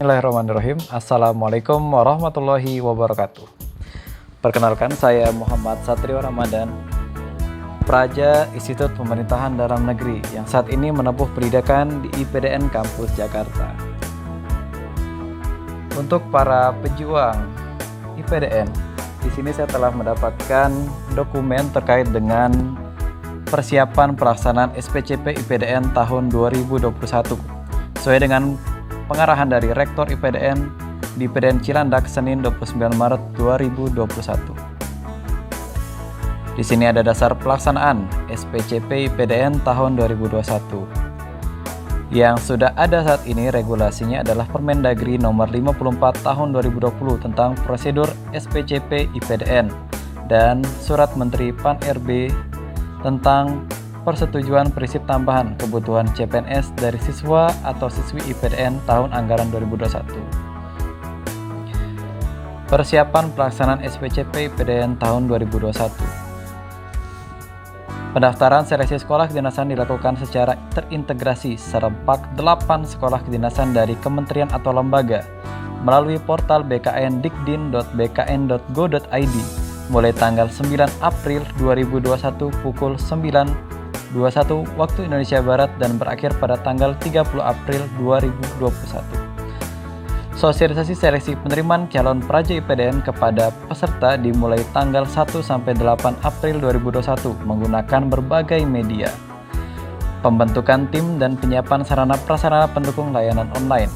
Bismillahirrahmanirrahim. Assalamualaikum warahmatullahi wabarakatuh. Perkenalkan, saya Muhammad Satrio Ramadan, Praja Institut Pemerintahan Dalam Negeri yang saat ini menempuh pendidikan di IPDN Kampus Jakarta. Untuk para pejuang IPDN, di sini saya telah mendapatkan dokumen terkait dengan persiapan pelaksanaan SPCP IPDN tahun 2021 sesuai dengan pengarahan dari Rektor IPDN di IPDN Cilandak Senin 29 Maret 2021. Di sini ada dasar pelaksanaan SPCP IPDN tahun 2021. Yang sudah ada saat ini regulasinya adalah Permendagri nomor 54 tahun 2020 tentang prosedur SPCP IPDN dan Surat Menteri Pan-RB tentang persetujuan prinsip tambahan kebutuhan CPNS dari siswa atau siswi IPDN tahun anggaran 2021. Persiapan pelaksanaan SPCP IPDN tahun 2021. Pendaftaran seleksi sekolah kedinasan dilakukan secara terintegrasi serempak 8 sekolah kedinasan dari kementerian atau lembaga melalui portal bkn.dikdin.bkn.go.id mulai tanggal 9 April 2021 pukul 9.21 waktu Indonesia Barat dan berakhir pada tanggal 30 April 2021. Sosialisasi seleksi penerimaan calon praja IPDN kepada peserta dimulai tanggal 1 sampai 8 April 2021 menggunakan berbagai media. Pembentukan tim dan penyiapan sarana prasarana pendukung layanan online.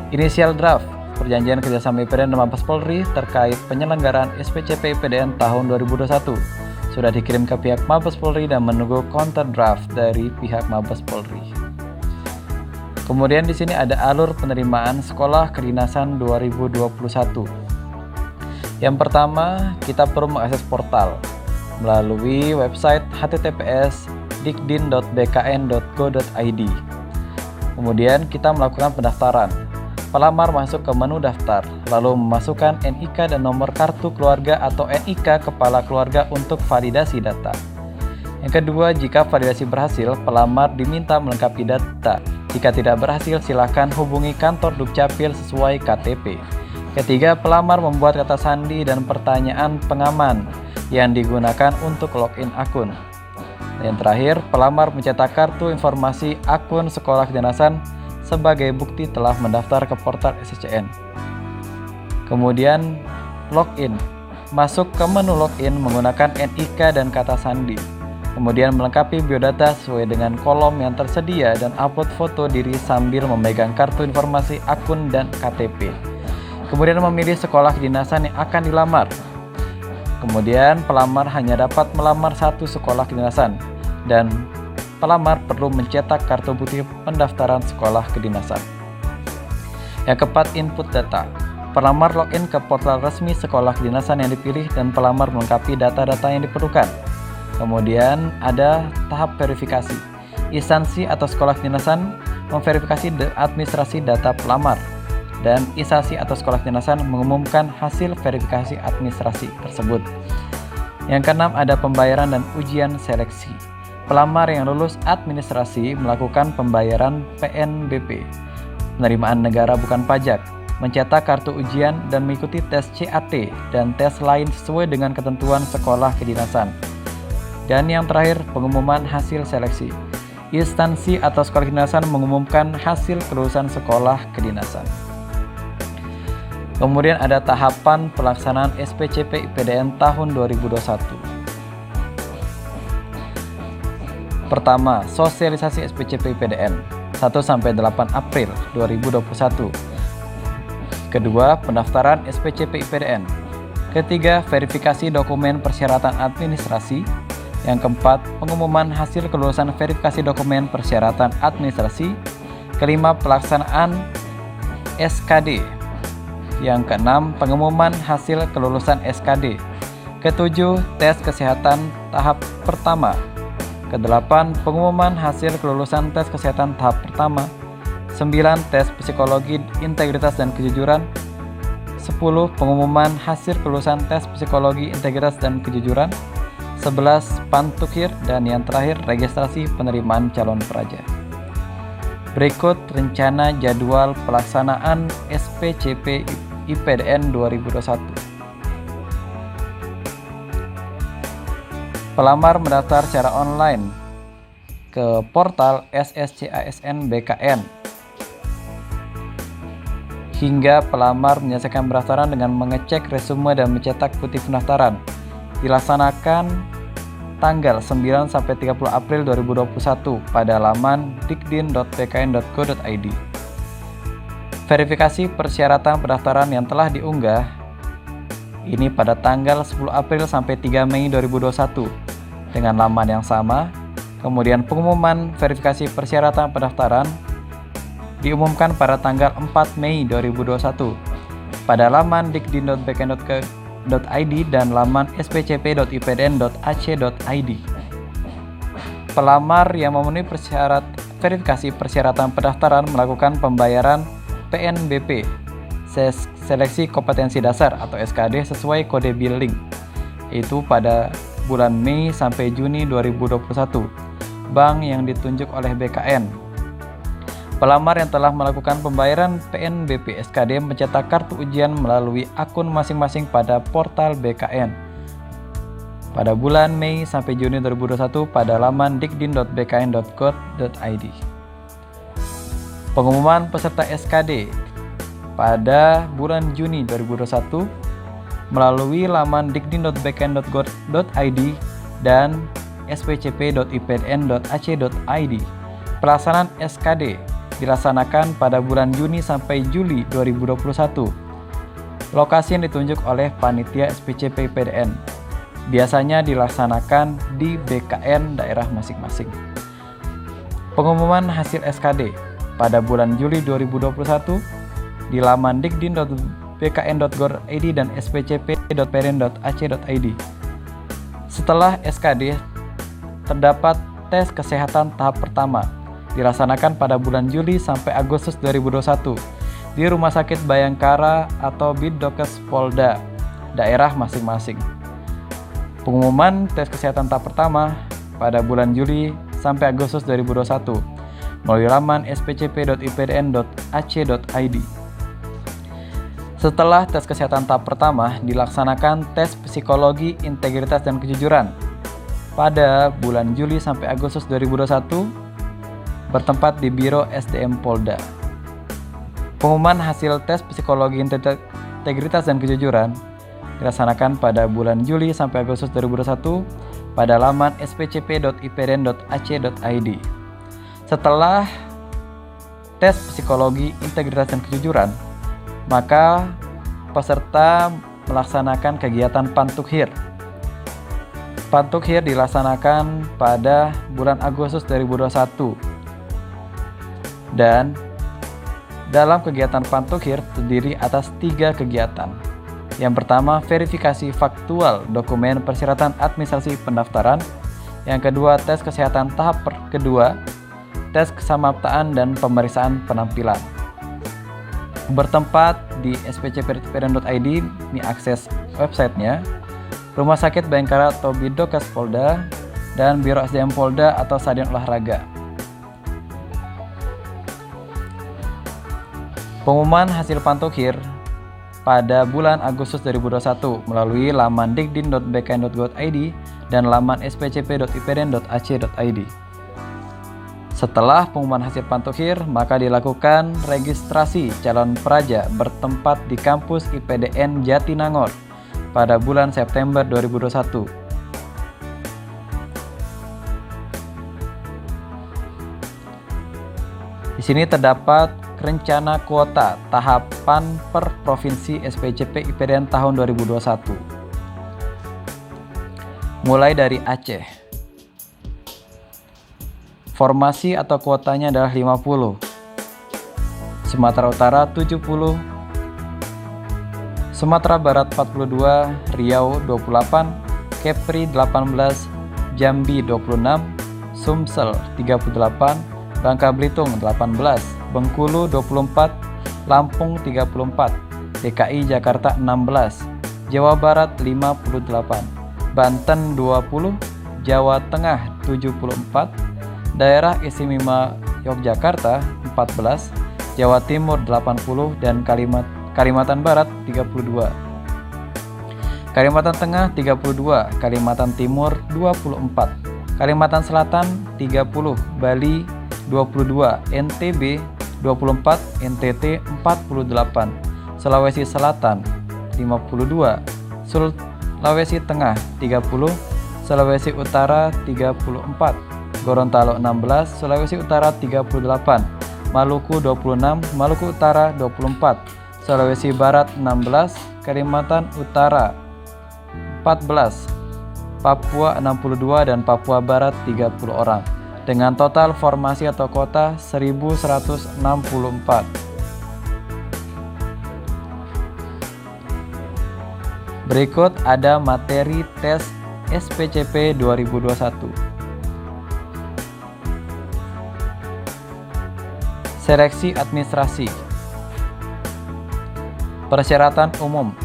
Inisial draft Perjanjian Kerjasama IPDN dan Mabes Polri terkait penyelenggaraan SPCP IPDN tahun 2021 sudah dikirim ke pihak Mabes Polri dan menunggu counter draft dari pihak Mabes Polri. Kemudian di sini ada alur penerimaan sekolah kedinasan 2021. Yang pertama, kita perlu mengakses portal melalui website https://dikdin.bkn.go.id. Kemudian kita melakukan pendaftaran. Pelamar masuk ke menu daftar, lalu memasukkan NIK dan nomor kartu keluarga atau NIK kepala keluarga untuk validasi data. Yang kedua, jika validasi berhasil, pelamar diminta melengkapi data. Jika tidak berhasil, silakan hubungi kantor Dukcapil sesuai KTP. Ketiga, pelamar membuat kata sandi dan pertanyaan pengaman yang digunakan untuk login akun. Dan yang terakhir, pelamar mencetak kartu informasi akun sekolah kedinasan sebagai bukti telah mendaftar ke portal SCCN. Kemudian login, masuk ke menu login menggunakan NIK dan kata sandi. Kemudian melengkapi biodata sesuai dengan kolom yang tersedia dan upload foto diri sambil memegang kartu informasi akun dan KTP. Kemudian memilih sekolah kedinasan yang akan dilamar. Kemudian pelamar hanya dapat melamar satu sekolah kedinasan dan pelamar perlu mencetak kartu bukti pendaftaran sekolah kedinasan. Yang keempat, input data. Pelamar login ke portal resmi sekolah kedinasan yang dipilih dan pelamar melengkapi data-data yang diperlukan. Kemudian ada tahap verifikasi. Instansi atau sekolah kedinasan memverifikasi administrasi data pelamar dan instansi atau sekolah kedinasan mengumumkan hasil verifikasi administrasi tersebut. Yang keenam, ada pembayaran dan ujian seleksi. Pelamar yang lulus administrasi melakukan pembayaran PNBP, penerimaan negara bukan pajak, mencetak kartu ujian dan mengikuti tes CAT dan tes lain sesuai dengan ketentuan sekolah kedinasan. Dan yang terakhir, pengumuman hasil seleksi. Instansi atau sekolah kedinasan mengumumkan hasil kelulusan sekolah kedinasan. Kemudian ada tahapan pelaksanaan SPCP IPDN tahun 2021. Pertama, sosialisasi SPCP IPDN 1 sampai 8 April 2021. Kedua, pendaftaran SPCP IPDN. Ketiga, verifikasi dokumen persyaratan administrasi. Yang keempat, pengumuman hasil kelulusan verifikasi dokumen persyaratan administrasi. Kelima, pelaksanaan SKD. Yang keenam, pengumuman hasil kelulusan SKD. Ketujuh, tes kesehatan tahap pertama. Kedelapan, pengumuman hasil kelulusan tes kesehatan tahap pertama. 9, tes psikologi integritas dan kejujuran. 10, pengumuman hasil kelulusan tes psikologi integritas dan kejujuran. 11, pantukhir, dan yang terakhir registrasi penerimaan calon praja. Berikut rencana jadwal pelaksanaan SPCP IPDN 2021. Pelamar mendaftar secara online ke portal SSCASN BKN. Hingga pelamar menyelesaikan pendaftaran dengan mengecek resume dan mencetak putih pendaftaran. Dilaksanakan tanggal 9 sampai 30 April 2021 pada laman dikdin.bkn.go.id. Verifikasi persyaratan pendaftaran yang telah diunggah ini pada tanggal 10 April sampai 3 Mei 2021 dengan laman yang sama. Kemudian pengumuman verifikasi persyaratan pendaftaran diumumkan pada tanggal 4 Mei 2021 pada laman dikdin.bkn.go.id dan laman spcp.ipdn.ac.id. Pelamar yang memenuhi verifikasi persyaratan pendaftaran melakukan pembayaran PNBP Seleksi Kompetensi Dasar atau SKD sesuai kode billing, yaitu pada bulan Mei sampai Juni 2021, bank yang ditunjuk oleh BKN. Pelamar yang telah melakukan pembayaran PNBP SKD mencetak kartu ujian melalui akun masing-masing pada portal BKN pada bulan Mei sampai Juni 2021 pada laman dikdin.bkn.go.id. Pengumuman peserta SKD pada bulan Juni 2021 melalui laman dikdin.bkn.go.id dan spcp.ipdn.ac.id. Pelaksanaan SKD dilaksanakan pada bulan Juni sampai Juli 2021. Lokasi yang ditunjuk oleh panitia SPCP IPDN biasanya dilaksanakan di BKN daerah masing-masing. Pengumuman hasil SKD pada bulan Juli 2021 di laman dikdin.bkn.go.id dan spcp.pdn.ac.id. Setelah SKD, terdapat tes kesehatan tahap pertama dilaksanakan pada bulan Juli sampai Agustus 2021 di Rumah Sakit Bayangkara atau Biddokes Polda daerah masing-masing. Pengumuman tes kesehatan tahap pertama pada bulan Juli sampai Agustus 2021 melalui laman spcp.ipdn.ac.id. Setelah tes kesehatan tahap pertama, dilaksanakan tes psikologi integritas dan kejujuran pada bulan Juli sampai Agustus 2021 bertempat di Biro SDM Polda. Pengumuman hasil tes psikologi integritas dan kejujuran dilaksanakan pada bulan Juli sampai Agustus 2021 pada laman spcp.ipdn.ac.id. Setelah tes psikologi integritas dan kejujuran, maka peserta melaksanakan kegiatan Pantukhir. Pantukhir dilaksanakan pada bulan Agustus 2021. Dan dalam kegiatan Pantukhir terdiri atas 3 kegiatan. Yang pertama, verifikasi faktual dokumen persyaratan administrasi pendaftaran. Yang kedua, tes kesehatan tahap kedua, tes kesamaptaan dan pemeriksaan penampilan. Bertempat di spcp.ipdn.id, ini akses websitenya, Rumah Sakit Bayangkara atau Biddokes Polda, dan Biro SDM Polda atau Stadion Olahraga. Pengumuman hasil Pantukhir pada bulan Agustus 2021 melalui laman dikdin.bkn.go.id dan laman spcp.ipdn.ac.id. Setelah pengumuman hasil Pantukhir, maka dilakukan registrasi calon praja bertempat di kampus IPDN Jatinangor pada bulan September 2021. Di sini terdapat rencana kuota tahapan per provinsi SPCP IPDN tahun 2021. Mulai dari Aceh. Formasi atau kuotanya adalah 50. Sumatera Utara 70. Sumatera Barat 42, Riau 28, Kepri 18, Jambi 26, Sumsel 38, Bangka Belitung 18, Bengkulu 24, Lampung 34, DKI Jakarta 16, Jawa Barat 58, Banten 20, Jawa Tengah 74, Daerah Istimewa Yogyakarta 14, Jawa Timur 80, dan Kalimantan Barat 32. Kalimantan Tengah 32, Kalimantan Timur 24, Kalimantan Selatan 30, Bali 22, NTB 24, NTT 48, Sulawesi Selatan 52, Sulawesi Tengah 30, Sulawesi Utara 34, Gorontalo 16, Sulawesi Utara 38, Maluku 26, Maluku Utara 24, Sulawesi Barat 16, Kalimantan Utara 14, Papua 62, dan Papua Barat 30 orang, dengan total formasi atau kuota 1164. Berikut ada materi tes SPCP 2021. Seleksi administrasi. Persyaratan umum.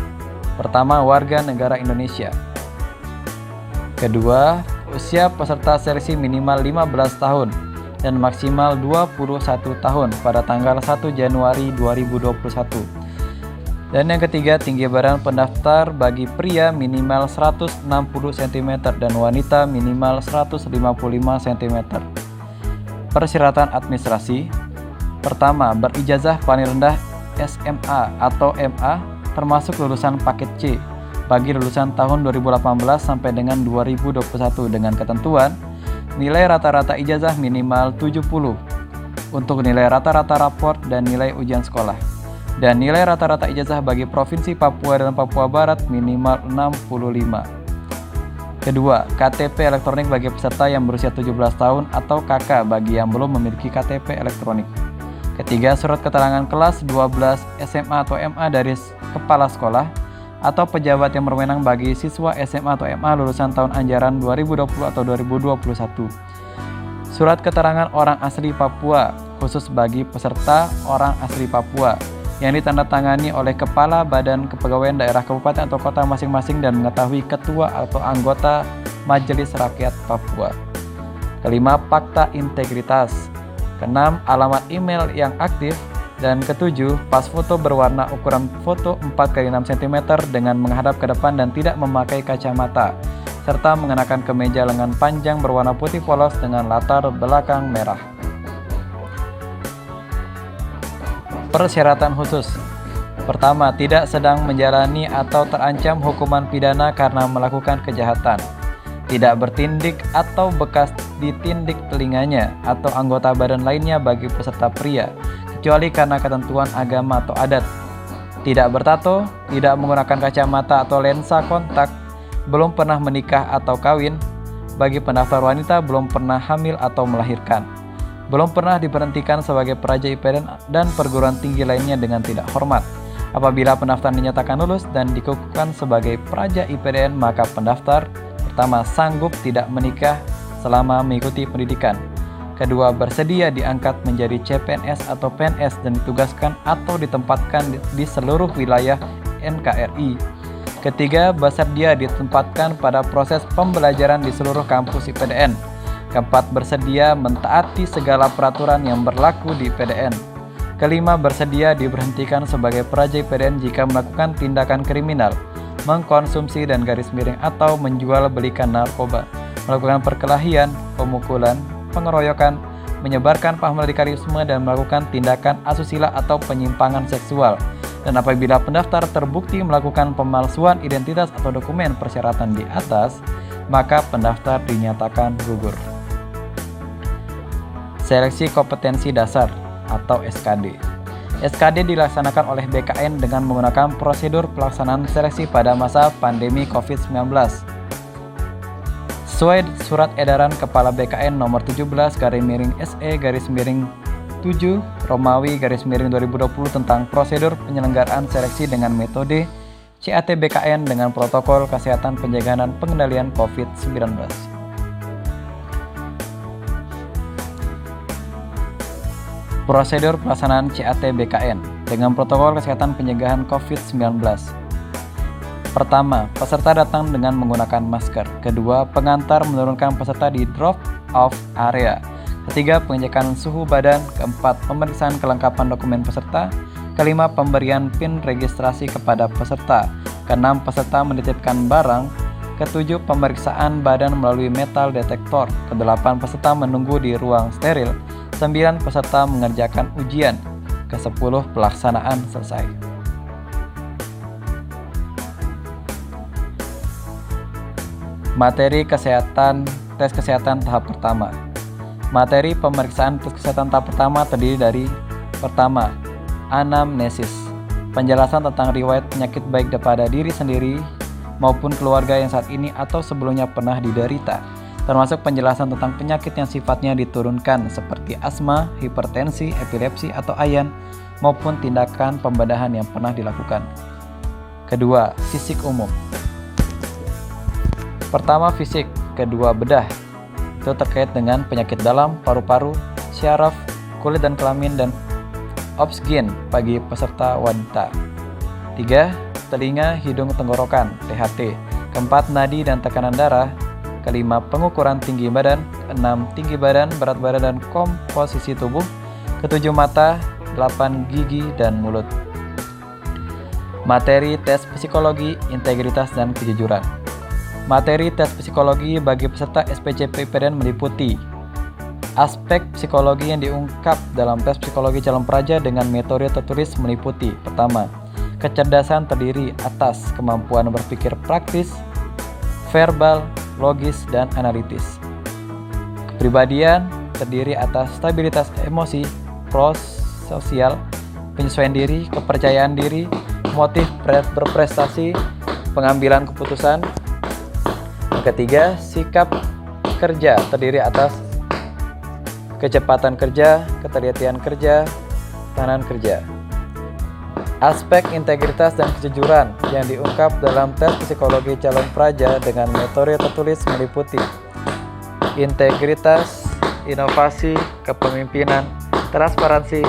Pertama, warga negara Indonesia. Kedua, usia peserta seleksi minimal 15 tahun dan maksimal 21 tahun pada tanggal 1 Januari 2021. Dan yang ketiga, tinggi badan pendaftar bagi pria minimal 160 cm dan wanita minimal 155 cm. Persyaratan administrasi. Pertama, berijazah paling rendah SMA atau MA termasuk lulusan paket C bagi lulusan tahun 2018 sampai dengan 2021 dengan ketentuan nilai rata-rata ijazah minimal 70 untuk nilai rata-rata raport dan nilai ujian sekolah, dan nilai rata-rata ijazah bagi Provinsi Papua dan Papua Barat minimal 65. Kedua, KTP elektronik bagi peserta yang berusia 17 tahun atau KK bagi yang belum memiliki KTP elektronik. Ketiga, surat keterangan kelas 12 SMA atau MA dari kepala sekolah atau pejabat yang berwenang bagi siswa SMA atau MA lulusan tahun ajaran 2020 atau 2021. Surat keterangan orang asli Papua khusus bagi peserta orang asli Papua yang ditandatangani oleh Kepala Badan Kepegawaian Daerah Kabupaten atau Kota masing-masing dan mengetahui ketua atau anggota Majelis Rakyat Papua. Kelima, fakta integritas. Keenam, alamat email yang aktif. Dan ketujuh, pas foto berwarna ukuran foto 4x6 cm dengan menghadap ke depan dan tidak memakai kacamata, serta mengenakan kemeja lengan panjang berwarna putih polos dengan latar belakang merah. Persyaratan khusus. Pertama, tidak sedang menjalani atau terancam hukuman pidana karena melakukan kejahatan, tidak bertindik atau bekas ditindik telinganya atau anggota badan lainnya bagi peserta pria, kecuali karena ketentuan agama atau adat, tidak bertato, tidak menggunakan kacamata atau lensa kontak, belum pernah menikah atau kawin, bagi pendaftar wanita belum pernah hamil atau melahirkan, belum pernah diberhentikan sebagai peraja IPDN dan perguruan tinggi lainnya dengan tidak hormat. Apabila pendaftar dinyatakan lulus dan dikukuhkan sebagai peraja IPDN, maka pendaftar pertama, sanggup tidak menikah selama mengikuti pendidikan. Kedua, bersedia diangkat menjadi CPNS atau PNS dan ditugaskan atau ditempatkan di seluruh wilayah NKRI. Ketiga, bersedia ditempatkan pada proses pembelajaran di seluruh kampus IPDN. Keempat, bersedia mentaati segala peraturan yang berlaku di IPDN. Kelima, bersedia diberhentikan sebagai peraja IPDN jika melakukan tindakan kriminal, mengkonsumsi dan garis miring atau menjual belikan narkoba, melakukan perkelahian, pemukulan, pengeroyokan, menyebarkan paham radikalisme dan melakukan tindakan asusila atau penyimpangan seksual. Dan apabila pendaftar terbukti melakukan pemalsuan identitas atau dokumen persyaratan di atas, maka pendaftar dinyatakan gugur. Seleksi kompetensi dasar atau SKD. SKD dilaksanakan oleh BKN dengan menggunakan prosedur pelaksanaan seleksi pada masa pandemi COVID-19. Sesuai Surat Edaran Kepala BKN nomor 17/SE/7 tentang prosedur penyelenggaraan seleksi dengan metode CAT BKN dengan protokol kesehatan pencegahan dan pengendalian COVID-19. Prosedur pelaksanaan CAT BKN dengan protokol kesehatan pencegahan COVID-19. Pertama, peserta datang dengan menggunakan masker. Kedua, pengantar menurunkan peserta di drop-off area. Ketiga, pengecekan suhu badan. Keempat, pemeriksaan kelengkapan dokumen peserta. Kelima, pemberian PIN registrasi kepada peserta. Keenam, peserta menitipkan barang. Ketujuh, pemeriksaan badan melalui metal detektor. Kedelapan, peserta menunggu di ruang steril. 9, peserta mengerjakan ujian. Ke-10, pelaksanaan selesai. Materi kesehatan tes kesehatan tahap pertama. Materi pemeriksaan tes kesehatan tahap pertama terdiri dari: pertama, anamnesis, penjelasan tentang riwayat penyakit baik daripada diri sendiri maupun keluarga yang saat ini atau sebelumnya pernah diderita, termasuk penjelasan tentang penyakit yang sifatnya diturunkan seperti asma, hipertensi, epilepsi atau ayan, maupun tindakan pembedahan yang pernah dilakukan. Kedua, fisik umum. Pertama, fisik. Kedua, bedah. Itu terkait dengan penyakit dalam, paru-paru, syaraf, kulit dan kelamin, dan obsgen bagi peserta wanita. 3. Telinga, hidung, tenggorokan (THT). Keempat, nadi dan tekanan darah. Kelima, pengukuran tinggi badan. Keenam, tinggi badan, berat badan, dan komposisi tubuh. Ketujuh, mata. 8, gigi dan mulut. Materi tes psikologi, integritas, dan kejujuran. Materi tes psikologi bagi peserta SPCP IPDN meliputi aspek psikologi yang diungkap dalam tes psikologi calon praja dengan metode tertulis meliputi: pertama, kecerdasan terdiri atas kemampuan berpikir praktis, verbal, logis, dan analitis. Kepribadian terdiri atas stabilitas emosi, prososial, penyesuaian diri, kepercayaan diri, motif berprestasi, pengambilan keputusan. Yang ketiga, sikap kerja terdiri atas kecepatan kerja, ketelitian kerja, tahanan kerja. Aspek integritas dan kejujuran yang diungkap dalam tes psikologi calon praja dengan metode tertulis meliputi integritas, inovasi, kepemimpinan, transparansi,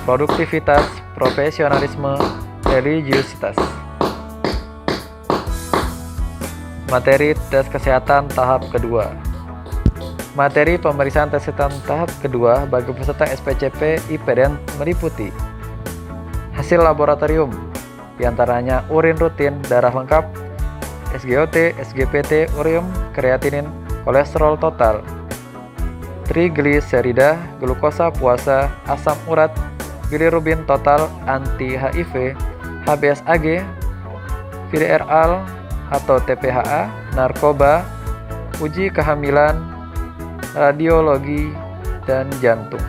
produktivitas, profesionalisme, religiusitas. Materi tes kesehatan tahap kedua. Materi pemeriksaan tes kesehatan tahap kedua bagi peserta SPCP IPDN meliputi hasil laboratorium, diantaranya urin rutin, darah lengkap, SGOT, SGPT, ureum, kreatinin, kolesterol total, trigliserida, glukosa puasa, asam urat, bilirubin total, anti-HIV, HbSAg, VDRL atau TPHA, narkoba, uji kehamilan, radiologi, dan jantung.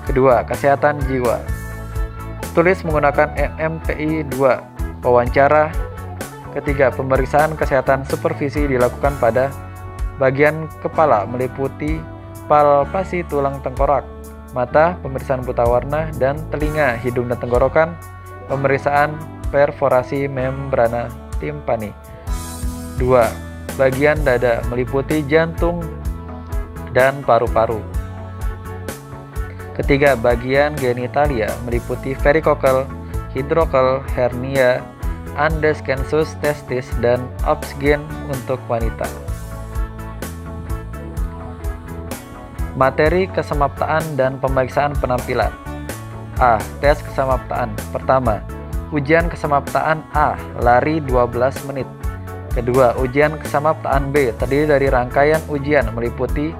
Kedua, kesehatan jiwa. Tulis menggunakan MMPI 2, wawancara. Ketiga, pemeriksaan kesehatan supervisi dilakukan pada bagian kepala meliputi palpasi tulang tengkorak, mata, pemeriksaan buta warna, dan telinga, hidung, dan tenggorokan, pemeriksaan perforasi membrana timpani. 2. Bagian dada meliputi jantung dan paru-paru. Ketiga, bagian genitalia meliputi verikokel, hidrokel, hernia, undescensus testis, dan obsgen untuk wanita. Materi kesamaptaan dan pemeriksaan penampilan. A. Tes kesamaptaan. Pertama, ujian kesamaptaan A, lari 12 menit. Kedua, ujian kesamaptaan B terdiri dari rangkaian ujian meliputi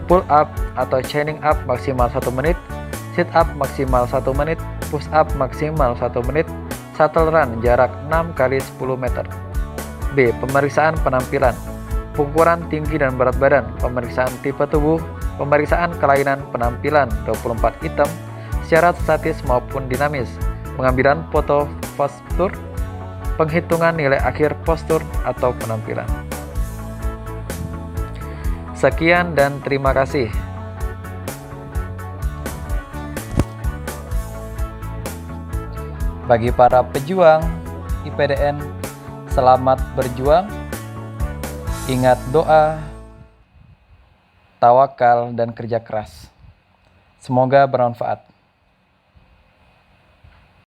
pull up atau chinning up maksimal 1 menit, sit up maksimal 1 menit, push up maksimal 1 menit, shuttle run jarak 6 kali 10 meter. B. Pemeriksaan penampilan. Pengukuran tinggi dan berat badan, pemeriksaan tipe tubuh, pemeriksaan kelainan penampilan 24 item, secara statis maupun dinamis, pengambilan foto postur, penghitungan nilai akhir postur atau penampilan. Sekian dan terima kasih. Bagi para pejuang IPDN, selamat berjuang. Ingat doa, tawakal, dan kerja keras. Semoga bermanfaat.